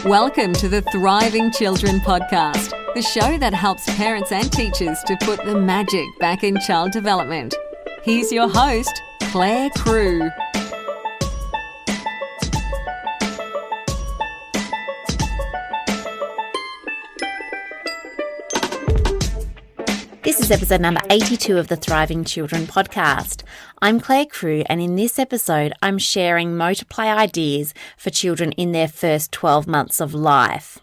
Welcome to the Thriving Children podcast, the show that helps parents and teachers to put the magic back in child development. Here's your host, Clare Crew. This is episode number 82 of the Thriving Children podcast. I'm Clare Crew, and in this episode, I'm sharing motor play ideas for children in their first 12 months of life.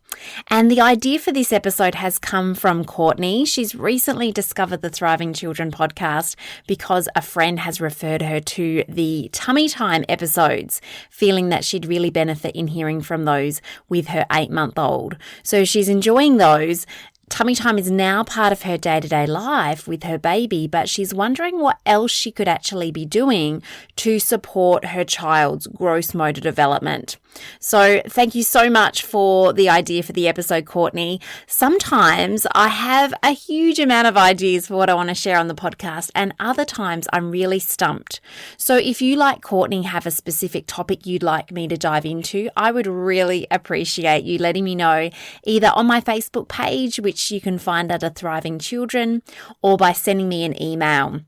And the idea for this episode has come from Courtney. She's recently discovered the Thriving Children podcast because a friend has referred her to the Tummy Time episodes, feeling that she'd really benefit in hearing from those with her 8-month-old. So she's enjoying those. Tummy time is now part of her day-to-day life with her baby, but she's wondering what else she could actually be doing to support her child's gross motor development. So thank you so much for the idea for the episode, Courtney. Sometimes I have a huge amount of ideas for what I want to share on the podcast, and other times I'm really stumped. So if you, like Courtney, have a specific topic you'd like me to dive into, I would really appreciate you letting me know either on my Facebook page, which you can find under Thriving Children, or by sending me an email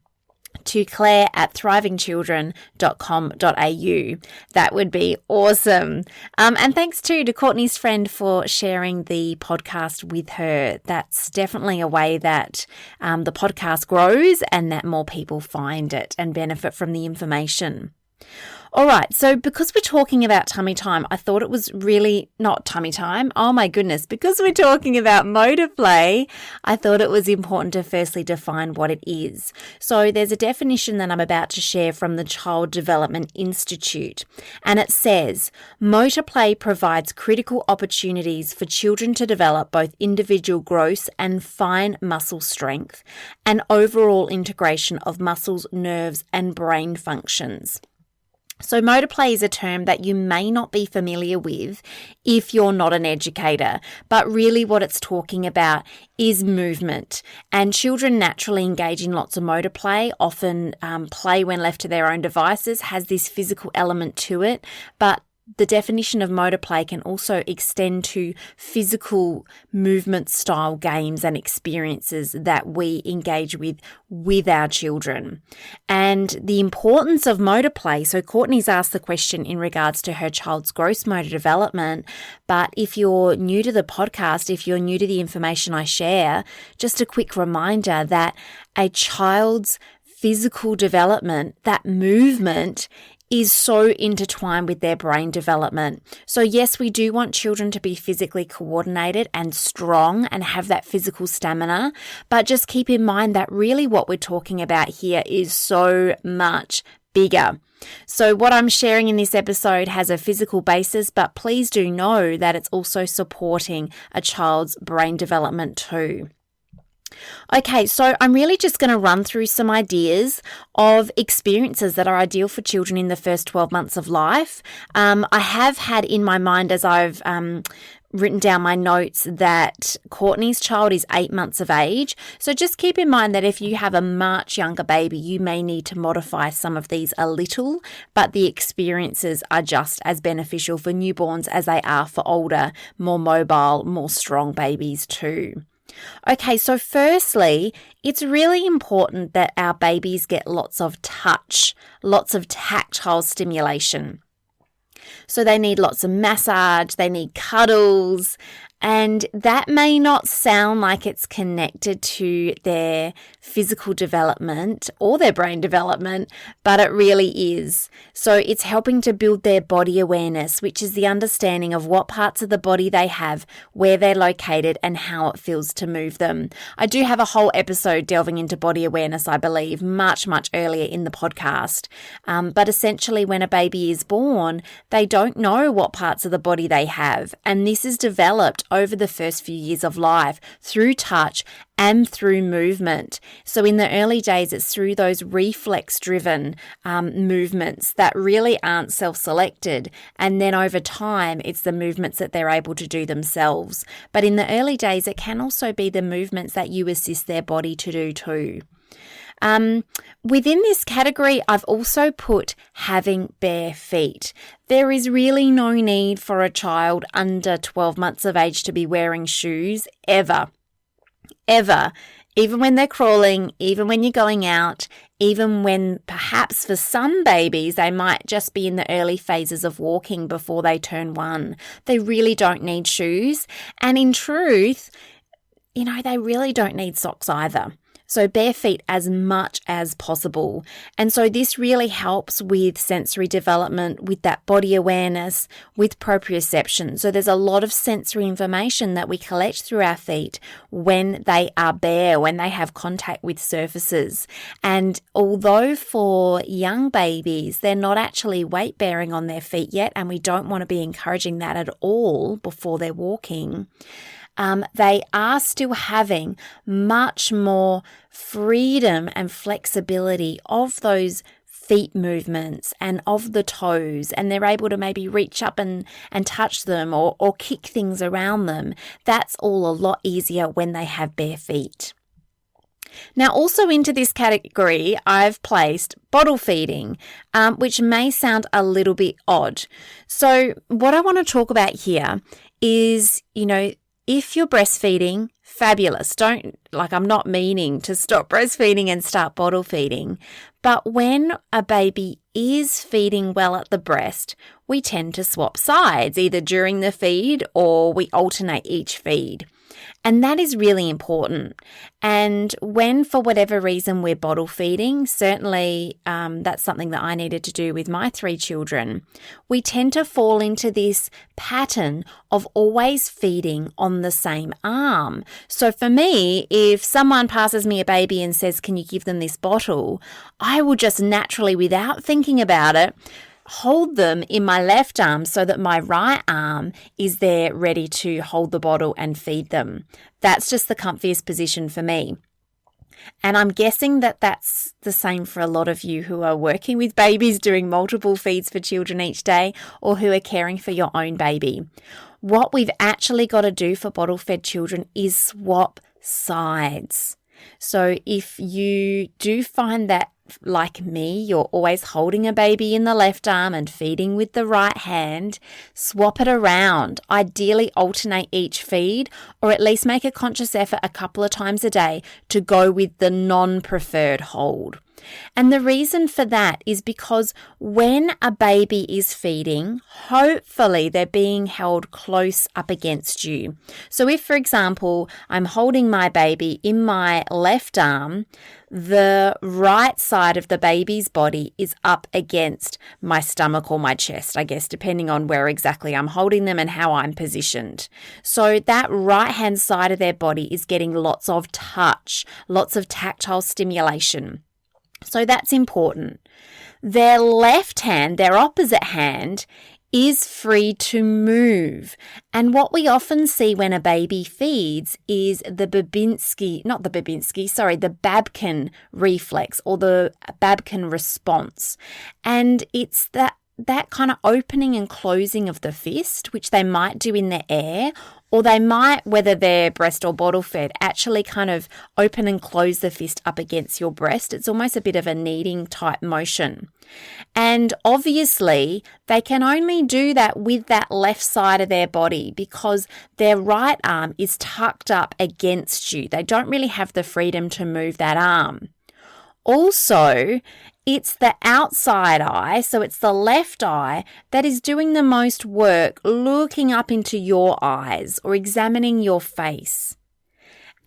to clare@thrivingchildren.com.au. That would be awesome. And thanks too to Courtney's friend for sharing the podcast with her. That's definitely a way that the podcast grows and that more people find it and benefit from the information. All right, so because we're talking about tummy time, I thought it was really not tummy time. Oh my goodness, because we're talking about motor play, I thought it was important to firstly define what it is. So there's a definition that I'm about to share from the Child Development Institute, and it says, motor play provides critical opportunities for children to develop both individual gross and fine muscle strength and overall integration of muscles, nerves, and brain functions. So motor play is a term that you may not be familiar with if you're not an educator, but really what it's talking about is movement. And children naturally engage in lots of motor play, often play when left to their own devices, has this physical element to it, but the definition of motor play can also extend to physical movement style games and experiences that we engage with our children. And the importance of motor play, so Courtney's asked the question in regards to her child's gross motor development, but if you're new to the podcast, if you're new to the information I share, just a quick reminder that a child's physical development, that movement, is so intertwined with their brain development. So yes, we do want children to be physically coordinated and strong and have that physical stamina, but just keep in mind that really what we're talking about here is so much bigger. So what I'm sharing in this episode has a physical basis, but please do know that it's also supporting a child's brain development too. Okay, so I'm really just going to run through some ideas of experiences that are ideal for children in the first 12 months of life. I have had in my mind as I've written down my notes that Courtney's child is 8 months of age. So just keep in mind that if you have a much younger baby, you may need to modify some of these a little, but the experiences are just as beneficial for newborns as they are for older, more mobile, more strong babies too. Okay, so firstly, it's really important that our babies get lots of touch, lots of tactile stimulation. So they need lots of massage, they need cuddles, and that may not sound like it's connected to their physical development or their brain development, but it really is. So it's helping to build their body awareness, which is the understanding of what parts of the body they have, where they're located, and how it feels to move them. I do have a whole episode delving into body awareness, I believe, much earlier in the podcast. But essentially, when a baby is born, they don't know what parts of the body they have, and this is developed over the first few years of life through touch and through movement. So in the early days, it's through those reflex-driven movements that really aren't self-selected. And then over time, it's the movements that they're able to do themselves. But in the early days, it can also be the movements that you assist their body to do too. Within this category, I've also put having bare feet. There is really no need for a child under 12 months of age to be wearing shoes ever. Even when they're crawling, even when you're going out, even when perhaps for some babies, they might just be in the early phases of walking before they turn 1. They really don't need shoes. And in truth, they really don't need socks either. So bare feet as much as possible. And so this really helps with sensory development, with that body awareness, with proprioception. So there's a lot of sensory information that we collect through our feet when they are bare, when they have contact with surfaces. And although for young babies, they're not actually weight bearing on their feet yet, and we don't want to be encouraging that at all before they're walking, they are still having much more freedom and flexibility of those feet movements and of the toes, and they're able to maybe reach up and touch them or kick things around them. That's all a lot easier when they have bare feet. Now, also into this category, I've placed bottle feeding, which may sound a little bit odd. So what I want to talk about here is, if you're breastfeeding, fabulous. I'm not meaning to stop breastfeeding and start bottle feeding. But when a baby is feeding well at the breast, we tend to swap sides, either during the feed or we alternate each feed. And that is really important. And when, for whatever reason, we're bottle feeding, certainly that's something that I needed to do with my 3 children, we tend to fall into this pattern of always feeding on the same arm. So for me, if someone passes me a baby and says, "Can you give them this bottle?" I will just naturally, without thinking about it, hold them in my left arm so that my right arm is there ready to hold the bottle and feed them. That's just the comfiest position for me. And I'm guessing that that's the same for a lot of you who are working with babies, doing multiple feeds for children each day, or who are caring for your own baby. What we've actually got to do for bottle-fed children is swap sides. So if you do find that, like me, you're always holding a baby in the left arm and feeding with the right hand, swap it around. Ideally alternate each feed, or at least make a conscious effort a couple of times a day to go with the non-preferred hold. And the reason for that is because when a baby is feeding, hopefully they're being held close up against you. So if, for example, I'm holding my baby in my left arm, the right side of the baby's body is up against my stomach or my chest, I guess, depending on where exactly I'm holding them and how I'm positioned. So that right-hand side of their body is getting lots of touch, lots of tactile stimulation. So that's important. Their left hand, their opposite hand, is free to move. And what we often see when a baby feeds is the Babkin reflex or the Babkin response. And it's that kind of opening and closing of the fist, which they might do in the air, or they might, whether they're breast or bottle fed, actually kind of open and close the fist up against your breast. It's almost a bit of a kneading type motion. And obviously, they can only do that with that left side of their body because their right arm is tucked up against you. They don't really have the freedom to move that arm. Also, it's the outside eye, so it's the left eye, that is doing the most work looking up into your eyes or examining your face.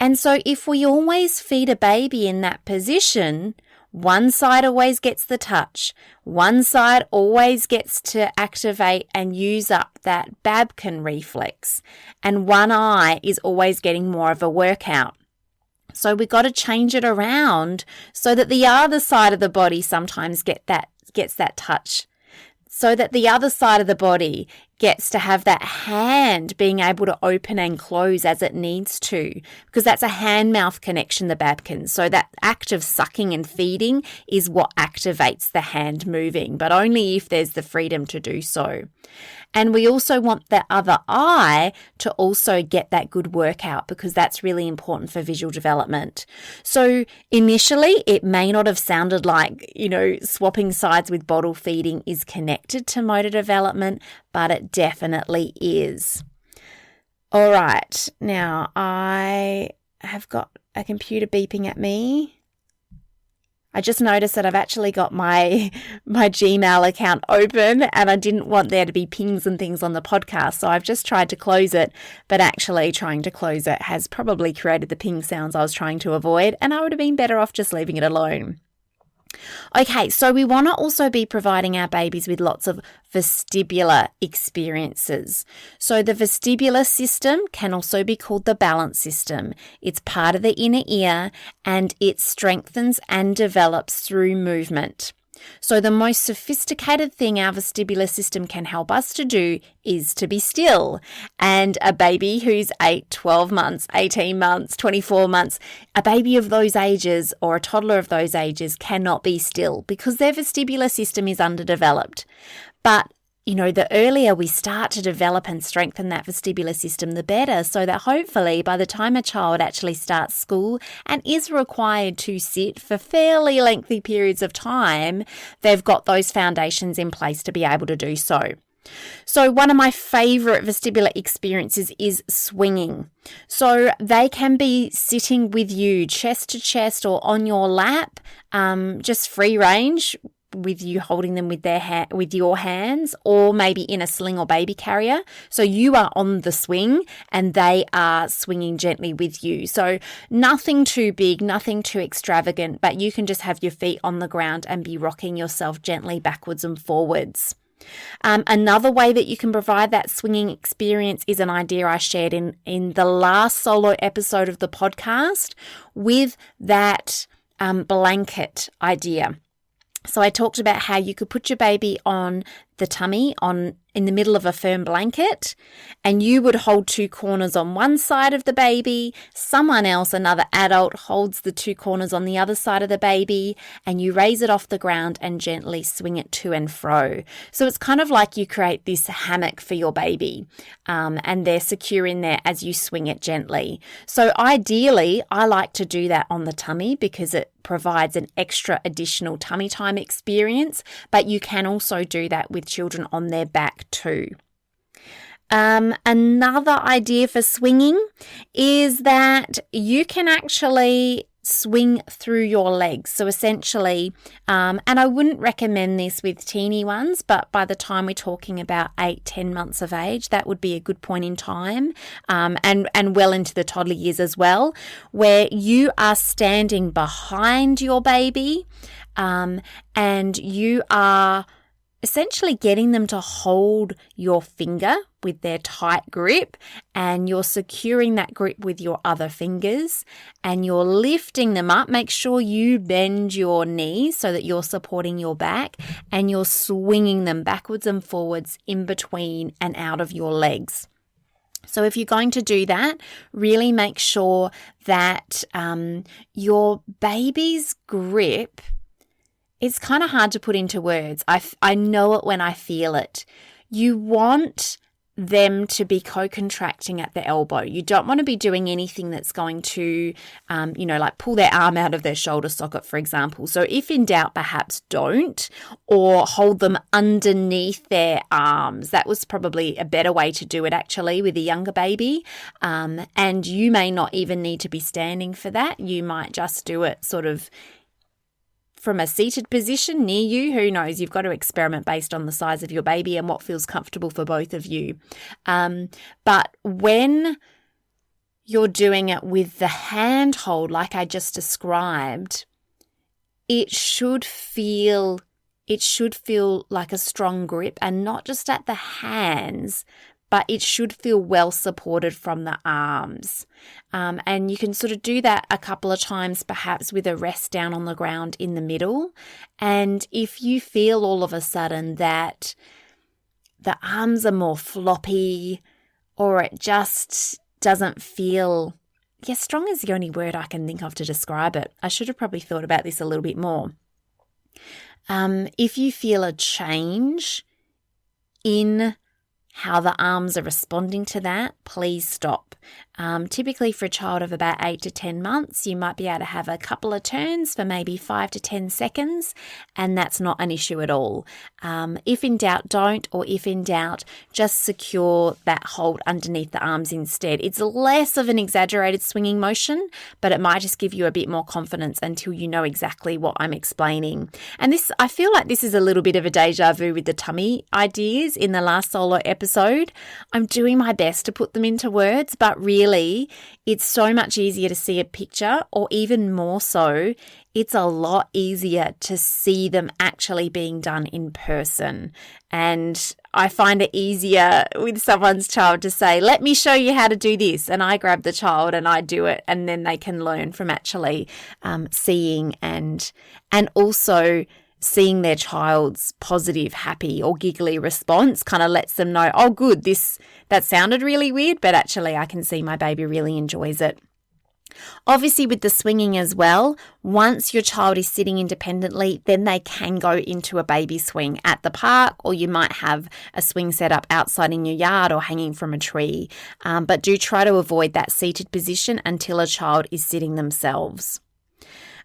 And so if we always feed a baby in that position, one side always gets the touch, one side always gets to activate and use up that Babkin reflex, and one eye is always getting more of a workout. So we got to change it around so that the other side of the body sometimes gets that touch, so that the other side of the body gets to have that hand being able to open and close as it needs to, because that's a hand-mouth connection, the babkin. So that act of sucking and feeding is what activates the hand moving, but only if there's the freedom to do so. And we also want the other eye to also get that good workout, because that's really important for visual development. So initially, it may not have sounded like, swapping sides with bottle feeding is connected to motor development, but it definitely is. All right, now I have got a computer beeping at me. I just noticed that I've actually got my Gmail account open, and I didn't want there to be pings and things on the podcast. So I've just tried to close it, but actually trying to close it has probably created the ping sounds I was trying to avoid, and I would have been better off just leaving it alone. Okay, so we want to also be providing our babies with lots of vestibular experiences. So the vestibular system can also be called the balance system. It's part of the inner ear, and it strengthens and develops through movement. So the most sophisticated thing our vestibular system can help us to do is to be still. And a baby who's 8, 12 months, 18 months, 24 months, a baby of those ages or a toddler of those ages cannot be still because their vestibular system is underdeveloped. But the earlier we start to develop and strengthen that vestibular system, the better, so that hopefully by the time a child actually starts school and is required to sit for fairly lengthy periods of time, they've got those foundations in place to be able to do so. So one of my favourite vestibular experiences is swinging. So they can be sitting with you chest to chest or on your lap, just free range, with you holding them with your hands, or maybe in a sling or baby carrier. So you are on the swing and they are swinging gently with you. So nothing too big, nothing too extravagant, but you can just have your feet on the ground and be rocking yourself gently backwards and forwards. Another way that you can provide that swinging experience is an idea I shared in the last solo episode of the podcast with that blanket idea. So I talked about how you could put your baby on the tummy in the middle of a firm blanket, and you would hold two corners on one side of the baby. Someone else, another adult, holds the two corners on the other side of the baby, and you raise it off the ground and gently swing it to and fro. So it's kind of like you create this hammock for your baby, and they're secure in there as you swing it gently. So ideally, I like to do that on the tummy because it provides an extra additional tummy time experience, but you can also do that with children on their back too. Another idea for swinging is that you can actually swing through your legs. So essentially, and I wouldn't recommend this with teeny ones, but by the time we're talking about 8, 10 months of age, that would be a good point in time, and well into the toddler years as well, where you are standing behind your baby, and you are essentially getting them to hold your finger with their tight grip, and you're securing that grip with your other fingers, and you're lifting them up. Make sure you bend your knees so that you're supporting your back, and you're swinging them backwards and forwards in between and out of your legs. So if you're going to do that, really make sure that your baby's grip, it's kind of hard to put into words. I know it when I feel it. You want them to be co-contracting at the elbow. You don't want to be doing anything that's going to, like pull their arm out of their shoulder socket, for example. So if in doubt, perhaps don't, or hold them underneath their arms. That was probably a better way to do it actually with a younger baby. And you may not even need to be standing for that. You might just do it sort of from a seated position near you. Who knows? You've got to experiment based on the size of your baby and what feels comfortable for both of you. But when you're doing it with the handhold, like I just described, it should feel like a strong grip, and not just at the hands, but it should feel well supported from the arms. And you can sort of do that a couple of times, perhaps with a rest down on the ground in the middle. And if you feel all of a sudden that the arms are more floppy, or it just doesn't feel, strong is the only word I can think of to describe it. I should have probably thought about this a little bit more. If you feel a change in how the arms are responding to that, please stop. Typically for a child of about 8 to 10 months, you might be able to have a couple of turns for maybe 5 to 10 seconds, and that's not an issue at all. If in doubt, don't, or if in doubt, just secure that hold underneath the arms instead. It's less of an exaggerated swinging motion, but it might just give you a bit more confidence until you know exactly what I'm explaining. And this, I feel like this is a little bit of a deja vu with the tummy ideas in the last solo episode. I'm doing my best to put them into words, but really it's so much easier to see a picture, or even more so, it's a lot easier to see them actually being done in person. And I find it easier with someone's child to say, let me show you how to do this. And I grab the child and I do it. And then they can learn from actually seeing and also seeing their child's positive, happy or giggly response kind of lets them know, oh, good, that sounded really weird, but actually I can see my baby really enjoys it. Obviously with the swinging as well, once your child is sitting independently, then they can go into a baby swing at the park, or you might have a swing set up outside in your yard or hanging from a tree. But do try to avoid that seated position until a child is sitting themselves.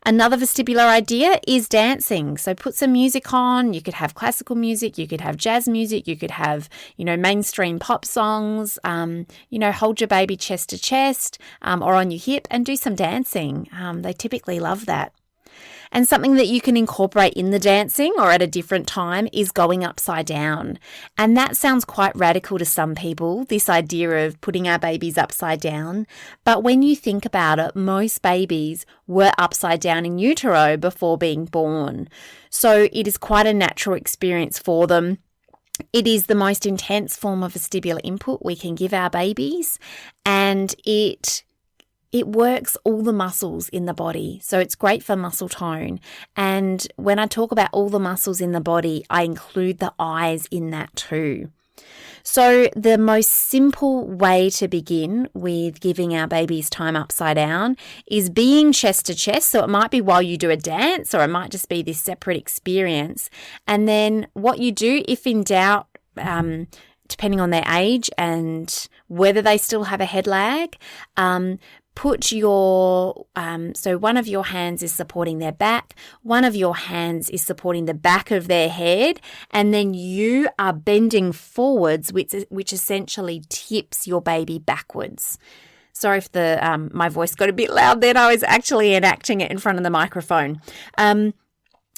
Another vestibular idea is dancing. So put some music on. You could have classical music, you could have jazz music, you could have, mainstream pop songs, hold your baby chest to chest or on your hip and do some dancing. They typically love that. And something that you can incorporate in the dancing or at a different time is going upside down. And that sounds quite radical to some people, this idea of putting our babies upside down. But when you think about it, most babies were upside down in utero before being born. So it is quite a natural experience for them. It is the most intense form of vestibular input we can give our babies, and it works all the muscles in the body. So it's great for muscle tone. And when I talk about all the muscles in the body, I include the eyes in that too. So the most simple way to begin with giving our babies time upside down is being chest to chest. So it might be while you do a dance, or it might just be this separate experience. And then what you do, if in doubt, depending on their age and whether they still have a head lag, put your, so one of your hands is supporting their back, one of your hands is supporting the back of their head, and then you are bending forwards, which essentially tips your baby backwards. Sorry if my voice got a bit loud then. I was actually enacting it in front of the microphone.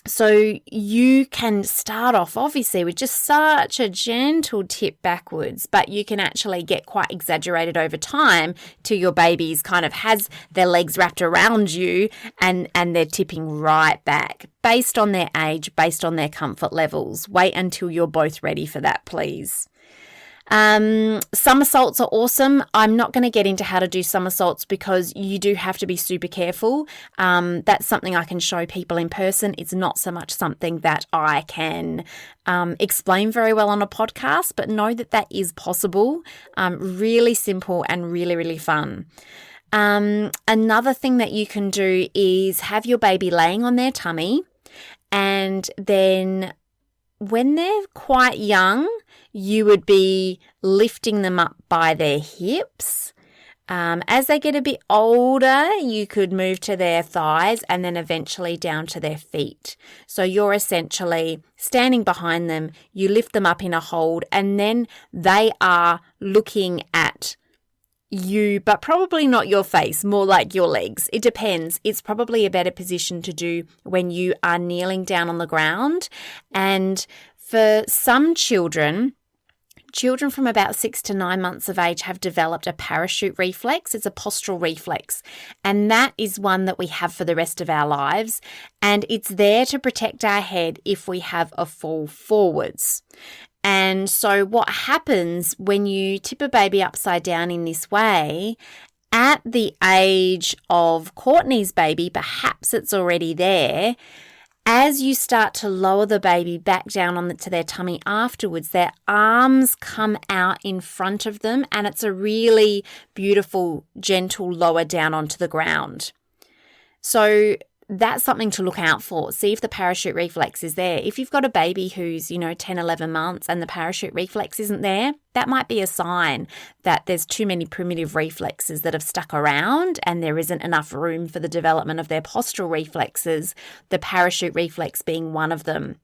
So you can start off obviously with just such a gentle tip backwards, but you can actually get quite exaggerated over time till your baby's kind of has their legs wrapped around you and they're tipping right back based on their age, based on their comfort levels. Wait until you're both ready for that, please. Somersaults are awesome. I'm not going to get into how to do somersaults because you do have to be super careful. That's something I can show people in person. It's not so much something that I can explain very well on a podcast, but know that is possible. Really simple and really, really fun. Another thing that you can do is have your baby laying on their tummy, and then when they're quite young, you would be lifting them up by their hips. As they get a bit older, you could move to their thighs and then eventually down to their feet. So you're essentially standing behind them, you lift them up in a hold, and then they are looking at you, but probably not your face, more like your legs. It depends. It's probably a better position to do when you are kneeling down on the ground. And for some children from about 6 to 9 months of age have developed a parachute reflex. It's a postural reflex, and that is one that we have for the rest of our lives, and it's there to protect our head if we have a fall forwards. And so what happens when you tip a baby upside down in this way, at the age of Courtney's baby, perhaps it's already there, as you start to lower the baby back down to their tummy afterwards, their arms come out in front of them, and it's a really beautiful, gentle lower down onto the ground. So that's something to look out for. See if the parachute reflex is there. If you've got a baby who's, 10, 11 months and the parachute reflex isn't there, that might be a sign that there's too many primitive reflexes that have stuck around and there isn't enough room for the development of their postural reflexes, the parachute reflex being one of them.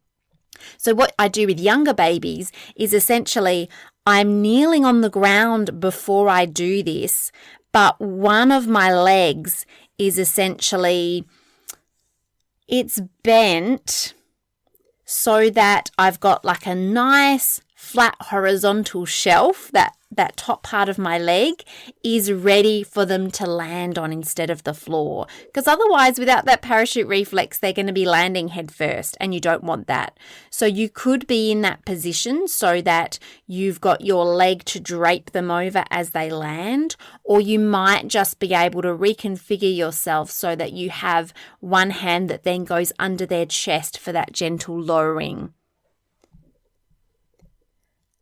So what I do with younger babies is essentially I'm kneeling on the ground before I do this, but one of my legs is essentially, it's bent so that I've got like a nice flat horizontal shelf, that top part of my leg is ready for them to land on instead of the floor. Because otherwise, without that parachute reflex, they're going to be landing head first, and you don't want that. So you could be in that position so that you've got your leg to drape them over as they land, or you might just be able to reconfigure yourself so that you have one hand that then goes under their chest for that gentle lowering.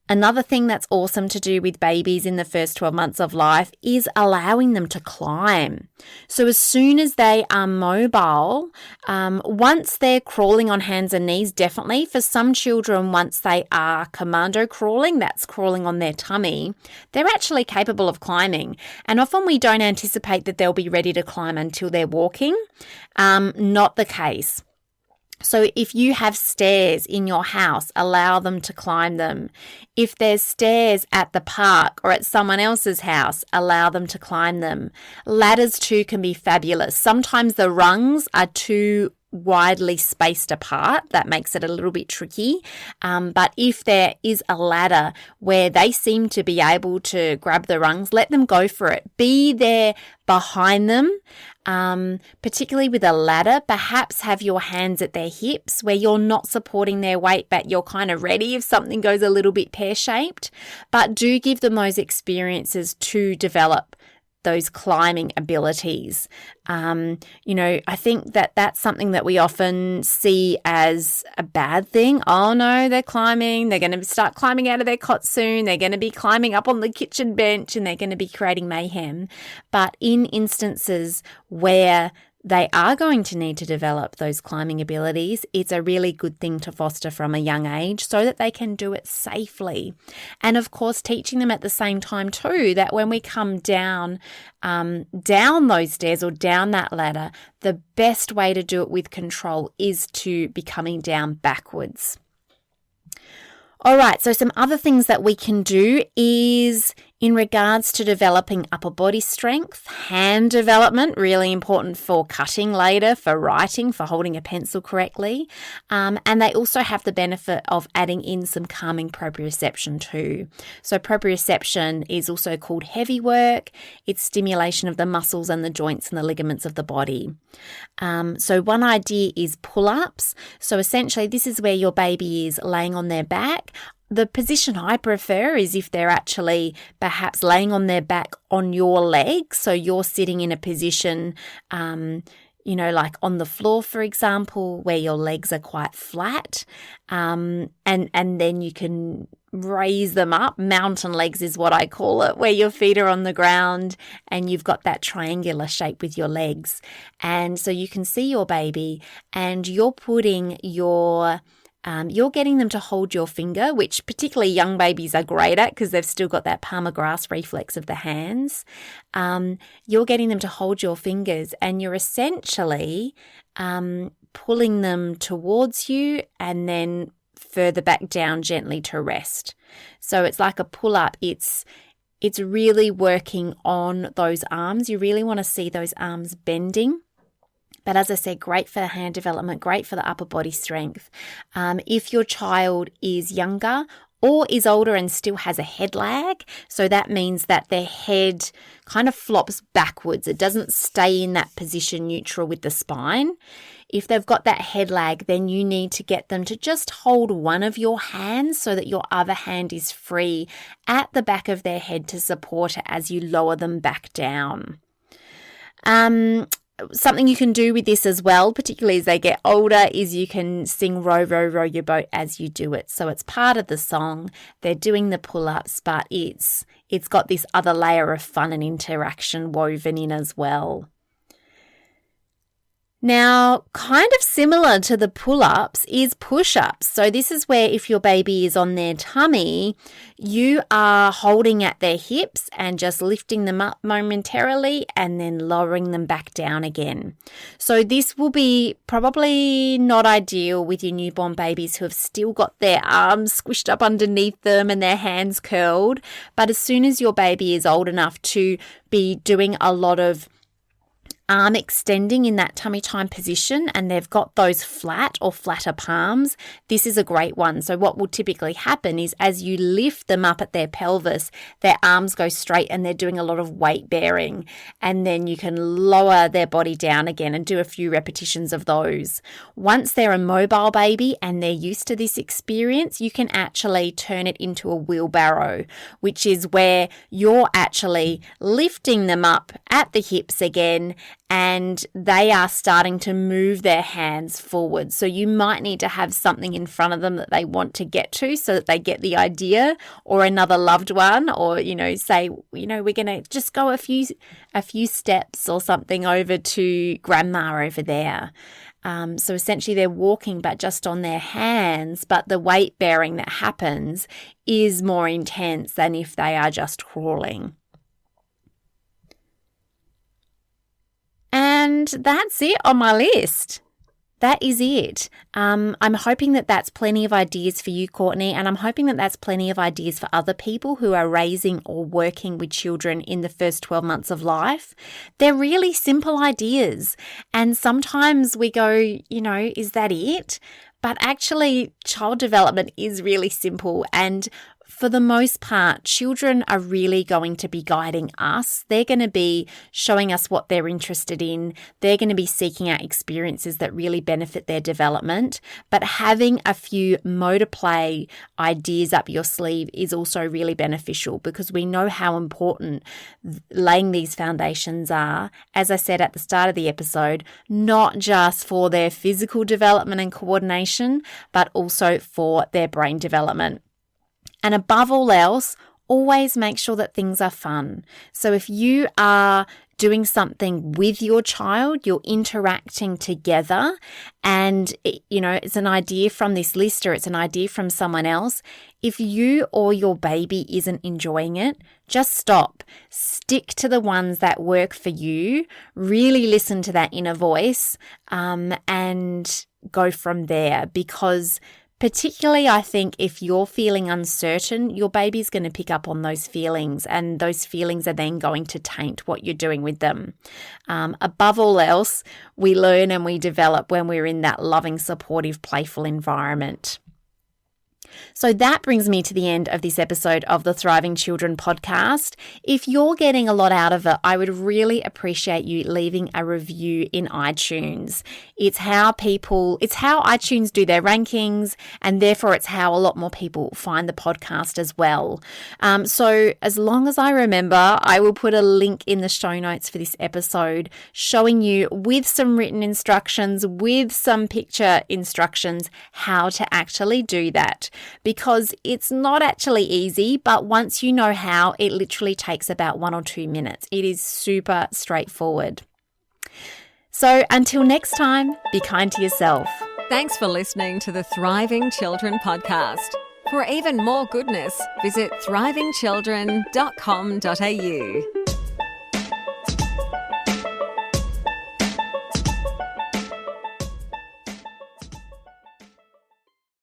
Another thing that's awesome to do with babies in the first 12 months of life is allowing them to climb. So as soon as they are mobile, once they're crawling on hands and knees, definitely. For some children, once they are commando crawling, that's crawling on their tummy, they're actually capable of climbing. And often we don't anticipate that they'll be ready to climb until they're walking. Not the case. So if you have stairs in your house, allow them to climb them. If there's stairs at the park or at someone else's house, allow them to climb them. Ladders too can be fabulous. Sometimes the rungs are too widely spaced apart. That makes it a little bit tricky. But if there is a ladder where they seem to be able to grab the rungs, let them go for it. Be there behind them. Particularly with a ladder, perhaps have your hands at their hips where you're not supporting their weight, but you're kind of ready if something goes a little bit pear-shaped. But do give them those experiences to develop those climbing abilities. I think that that's something that we often see as a bad thing. Oh no, they're climbing. They're going to start climbing out of their cot soon. They're going to be climbing up on the kitchen bench and they're going to be creating mayhem. But in instances where they are going to need to develop those climbing abilities, it's a really good thing to foster from a young age so that they can do it safely. And of course, teaching them at the same time too, that when we come down those stairs or down that ladder, the best way to do it with control is to be coming down backwards. All right, so some other things that we can do is in regards to developing upper body strength, hand development, really important for cutting later, for writing, for holding a pencil correctly. And they also have the benefit of adding in some calming proprioception too. So proprioception is also called heavy work. It's stimulation of the muscles and the joints and the ligaments of the body. So one idea is pull-ups. So essentially this is where your baby is laying on their back. The position I prefer is if they're actually perhaps laying on their back on your legs. So you're sitting in a position, like on the floor, for example, where your legs are quite flat. And then you can raise them up. Mountain legs is what I call it, where your feet are on the ground and you've got that triangular shape with your legs. And so you can see your baby and you're putting you're getting them to hold your finger, which particularly young babies are great at because they've still got that palmar grasp reflex of the hands. You're getting them to hold your fingers and you're essentially pulling them towards you and then further back down gently to rest. So it's like a pull-up. It's really working on those arms. You really want to see those arms bending. But as I said, great for the hand development, great for the upper body strength. If your child is younger or is older and still has a head lag, so that means that their head kind of flops backwards. It doesn't stay in that position neutral with the spine. If they've got that head lag, then you need to get them to just hold one of your hands so that your other hand is free at the back of their head to support it as you lower them back down. something you can do with this as well, particularly as they get older, is you can sing row, row, row your boat as you do it. So it's part of the song. They're doing the pull-ups, but it's got this other layer of fun and interaction woven in as well. Now, kind of similar to the pull-ups is push-ups. So this is where if your baby is on their tummy, you are holding at their hips and just lifting them up momentarily and then lowering them back down again. So this will be probably not ideal with your newborn babies who have still got their arms squished up underneath them and their hands curled. But as soon as your baby is old enough to be doing a lot of arm extending in that tummy time position and they've got those flat or flatter palms, this is a great one. So what will typically happen is as you lift them up at their pelvis, their arms go straight and they're doing a lot of weight bearing, and then you can lower their body down again and do a few repetitions of those. Once they're a mobile baby and they're used to this experience, you can actually turn it into a wheelbarrow, which is where you're actually lifting them up at the hips again, and they are starting to move their hands forward. So you might need to have something in front of them that they want to get to so that they get the idea, or another loved one, or, say, we're going to just go a few steps or something over to grandma over there. So essentially they're walking but just on their hands, but the weight bearing that happens is more intense than if they are just crawling. And that's it on my list. That is it. I'm hoping that that's plenty of ideas for you, Courtney, and I'm hoping that that's plenty of ideas for other people who are raising or working with children in the first 12 months of life. They're really simple ideas, and sometimes we go, is that it? But actually, child development is really simple, and for the most part, children are really going to be guiding us. They're going to be showing us what they're interested in. They're going to be seeking out experiences that really benefit their development. But having a few motor play ideas up your sleeve is also really beneficial, because we know how important laying these foundations are, as I said at the start of the episode, not just for their physical development and coordination, but also for their brain development. And above all else, always make sure that things are fun. So if you are doing something with your child, you're interacting together, and it's an idea from this list or it's an idea from someone else. If you or your baby isn't enjoying it, just stop. Stick to the ones that work for you. Really listen to that inner voice, and go from there, because particularly, I think if you're feeling uncertain, your baby's going to pick up on those feelings, and those feelings are then going to taint what you're doing with them. Above all else, we learn and we develop when we're in that loving, supportive, playful environment. So that brings me to the end of this episode of the Thriving Children podcast. If you're getting a lot out of it, I would really appreciate you leaving a review in iTunes. It's how iTunes do their rankings, and therefore it's how a lot more people find the podcast as well. So as long as I remember, I will put a link in the show notes for this episode showing you, with some written instructions, with some picture instructions, how to actually do that. Because it's not actually easy, but once you know how, it literally takes about 1 or 2 minutes. It is super straightforward. So until next time, be kind to yourself. Thanks for listening to the Thriving Children podcast. For even more goodness, visit thrivingchildren.com.au.